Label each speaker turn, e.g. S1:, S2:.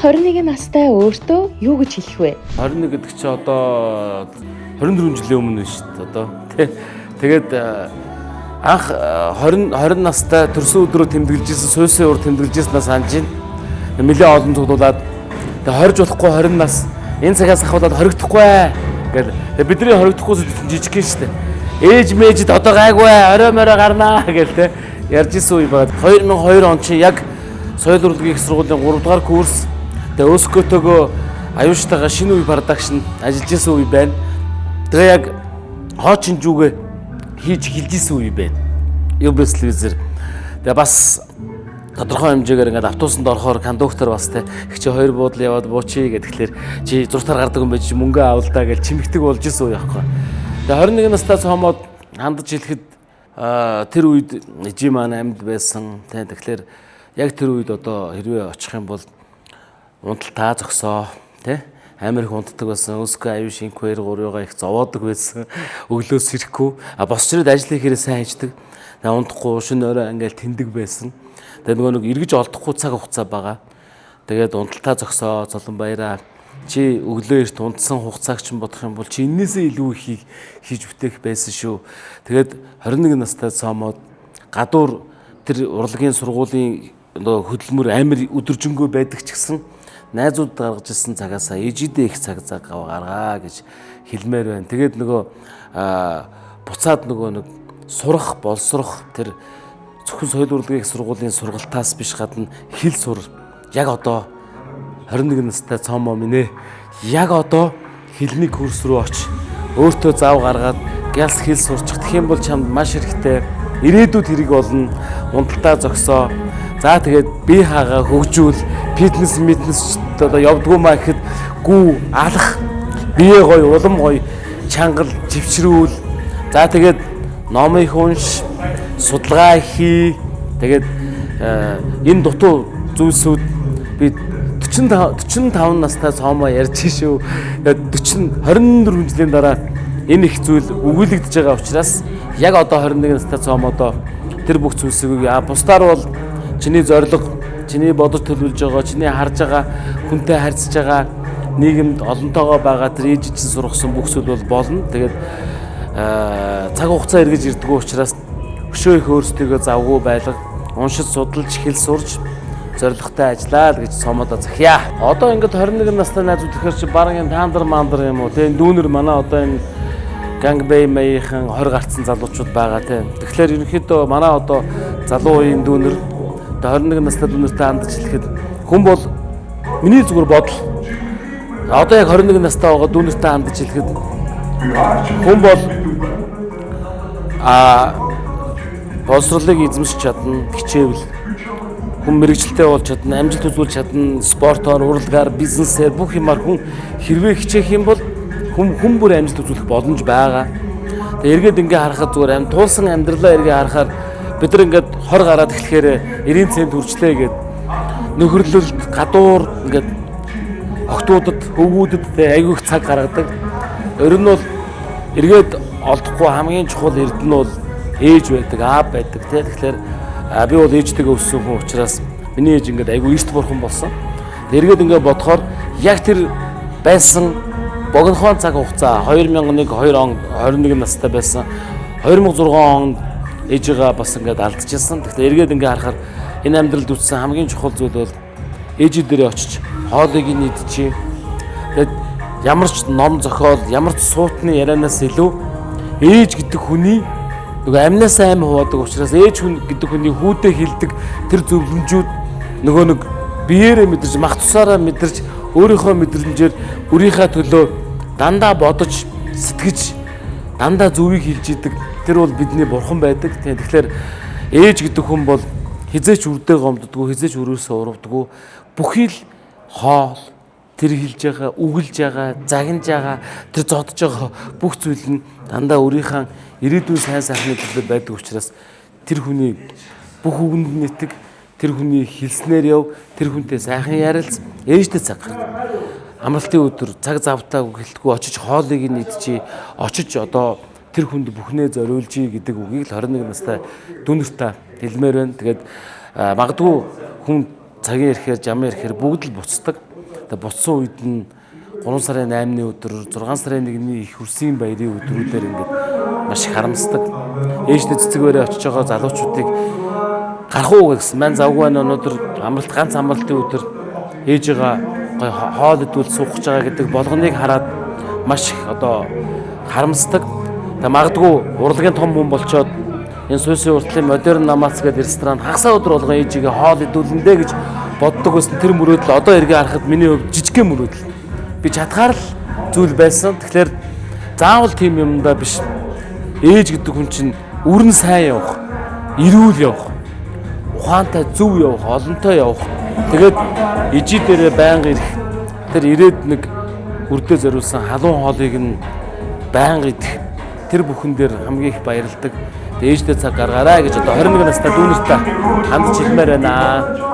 S1: 21 настай өөртөө юу гэж хэлэх вэ?
S2: 21 гэдэг чи одоо 24 жилийн өмнө шүү дээ одоо тий. Тэгээд анх 20 настай төрсөн өдрөө тэмдэглэжсэн суйсын уур тэмдэглэжсэнээ санаж байна. Нэлээд олон цуглуулад тэгээд хорж болохгүй 20 нас энэ цагаас ахуулаад хоригдохгүй гэдэг. Тэгээд бидний хоригдохгүй жижиг гин шүү дээ. Ээж мээжд одоо гайгүй орой морой гарнаа гэл те ярьж исэн үе байна. 2002 он чи яг соёл урлагийн их сургуулийн 3 дугаар курс тэгээ Өскөтөгөө аюуштайгаа шинэ үе продакшн ажиллаж исэн үе байна. Тэгээ яг хоочин жүгэ хийж эхэлж исэн үе байна. UBS телевизээр. Тэгээ бас тодорхой хэмжээгээр ингээд автобусанд орохоор кондуктор бас те их чи 2 буудлын яваад буучи гэхэлэр чи зуртаар гардаг юм байж мөнгө авалдаа гэж чимэгдэг болж исэн үе байхгүй. Тэгээ 21 настай цоомоод хандаж хэлэхэд тэр үед жи маань амьд байсан. Тэгэхээр яг тэр үед одоо хэрвээ очих юм бол унталтаа зогсоо тий амар их унтдаг байсан. Өскө аюу шинквэр гурьгаа их зовоодог байсан. Өглөөс ирэхгүй босчроод ажил хийхээрээ сайн хийдэг. Тэгээ унтахгүй шөнө өрөө ингээл тэндэг байсан. Тэгээ нөгөө нэг эргэж олдохгүй цаг хугацаа байгаа. Тэгээд унталтаа зогсоо золон баяраа чи өглөө эрт унтсан хугацааг ч бодох юм бол чи энээсээ илүү их хийж бүтээх байсан шүү. Тэгээд 21 настай цаамууд гадуур тэр урлагийн сургуулийн хөдөлмөр амар өдөржингөө байдаг ч гэсэн найзууд гаргаж ирсэн цагаасаа ээжидээ их цаг гаргаа гэж хэлмээр байна. Тэгээд нөгөө буцаад нөгөө нэг сурах, боловсрох тэр зөвхөн соёл урлагийн сургуулийн сургалтаас биш гадна хэл сур яг одоо 21 настай цаомоо минь яг одоо хэлний курс руу оч өөртөө зав гаргаад гялс хэл сурчих. Тэгэх юм бол чамд маш хэрэгтэй. Ирээдүйд хэрэг болно. Унталтаа зогсоо. За тэгээд бие хаагаа хөгжүүл, фитнес одоо явдгуу маа гэхэд гүү алах, бие гоё, улам гоё, чангал, живчрүүл. За тэгээд номыг унш, судалгаа хий. Тэгээд энэ дутуу зүйлсүүд би 45 настай цоомоо ярьж шүү. Тэгээд 24 жилийн дараа энэ их зүйл өгүүлэгдэж байгаа учраас яг одоо 21 настай цоомоодоо тэр бүх зүйлсийг бусдаар бол чиний зориг, чиний бодож төлөвлөж байгаа, чиний харж байгаа, хүнтэй харьцаж байгаа, нийгэмд олонтойгоо байгаа тэр ээж чинь сургасан бүх зүйл бол болно. Тэгээд цаг хугацаа эргэж ирдэггүй учраас өшөө их өөрсдийгөө завгүй байлга, уншиж судалж хэл сурж зоригтой ажиллаа л гэж цомоодоо захиа. Одоо ингээд 21 настай найзууд ихээр чи баран энэ таандар маандар юм уу те дүүнер манай одоо энэ гангбей маяхан 20 гарцсан залуучууд байгаа те. Тэгэхээр ерөнхийдөө манай одоо залуу үеийн дүүнер 21 настай дүүнертэй хандж хэлэхэд хүн бол миний зүгээр бодол. Одоо яг 21 настай байгаа дүүнертэй хандж хэлэхэд хүн бол боловсролыг эзэмшиж чадна, хичээвэл хүн мэрэгчлээ болж чадна, амжилт үзүүлж чадна, спортоор, урлагаар, бизнесээр бүх юмар хүн хэрвээ хичээх юм бол хүн бүр амжилт үзүүлэх боломж байгаа. Тэгээ эргээд ингээ харахад зүгээр туулсан амьдралаа эргээ харахаар бид нар ингээд 20 гараад эхлэхээр 90 цент хүрчлээ гэд нөхөрлөлт гадуур ингээд октоудад, хөвгүүдэд айгүй их цаг гаргадаг. Ер нь бол эргээд олдохгүй хамгийн чухал эрдэнэ бол ээж байдаг, аав байдаг тий. Тэгэхээр би бол ээжтэйгээ өссөн хүн учраас миний ээж ингээд айгүй эрт бурхан болсон. Эргээд ингээд бодохоор яг тэр байсан богинохон цаг хугацаа 2001 он 21 настай байсан 2006 онд ээжигээ бас ингээд алдчихсан. Тэгэхээр эргээд ингээд харахаар энэ амьдралд үтсэн хамгийн чухал зүйл бол ээжид дээрээ очиж хоолыг нийтчээ. Тэгээд ямар ч ном зохиол, ямар ч суутны ярианаас илүү ээж гэдэг хүний нөгөө амнаас аим хуваадаг учраас ээж хүн гэдэг хүний хүүдээ хилдэг тэр зөвлөмжүүд нөгөө нэг биеэрээ мэдэрч, мах тусаараа мэдэрч, өөрийнхөө мэдрэмжээр өрийнхөө төлөө дандаа бодож, сэтгэж, дандаа зөвийг хэлж идэг. Тэр бол бидний бурхан байдаг. Тэгэхээр ээж гэдэг хүн бол хизээч үрдээ гомддоггүй, хизээч өрөөсөө урвдаггүй. Бүхий л хоол, тэр хэлж байгаа, үгэлж байгаа, загнаж байгаа, тэр зодож байгаа бүх зүйл нь дандаа өөрийнхөө ирээдүйн сайн сайхны төлөө байдаг учраас тэр хүний бүх үгэнд нэтг, тэр хүний хэлснээр яв, тэр хүнтэй сайхан ярилц, ээжтэй цаг гаргав. Амралтын өдөр цаг завтаа гэлтгүй очиж хоолыг нийтчээ, очиж одоо тэр хүнд бүхнээ зориулжий гэдэг үгийг л 21 настай дүүнертэй хэлмээр байна. Тэгээд магадгүй хүн цагийн ирэхээр, жамын ирэхээр бүгд л буцдаг. Тэгээ буцсан үед нь 3 сарын 8-ны өдөр, 6 сарын 1-ний их хөрсийн баярын өдрүүдээр ингээд маш их харамсдаг. Ээжтэй цэцэг барай очиж байгаа залуучуудыг гарах уу гэсэн маань завгүй байна. Өнөөдөр амралт ганц амралтын өдөр ээжигээ гой хоол идүүл суух гэж байгаа гэдэг болгоныг хараад маш их одоо харамсдаг. Тэгээ магадгүй урлагийн том хүн болчоод энэ Суйсын уртлын модерн намаац гэдэг ресторан хагасаа өдөр болгон ээжигээ хоол идүүлэндэ гэж боддог байсан. Тэр мөрөөдөл одоо эргээ харахад миний хувьд жижигхэн мөрөөдөл. Би чадхаар л зүйл байсан. Тэгэхээр заавал тийм юмдаа биш. Ээж гэдэг хүн чинь өрн сайн явах, эрүүл явах, ухаантай зөв явах, олонтой явах. Тэгээд ижи дээрээ байнга ирэх. Тэр ирээд нэг үрдээ зориулсан халуун хоолыг нь байнга идэх. Тэр бүхэн дээр хамгийн их баярлдаг. Ээждээ цаг гаргаарай гэж одоо 21 настай дүүнэртэй хандж хэлмээр байна.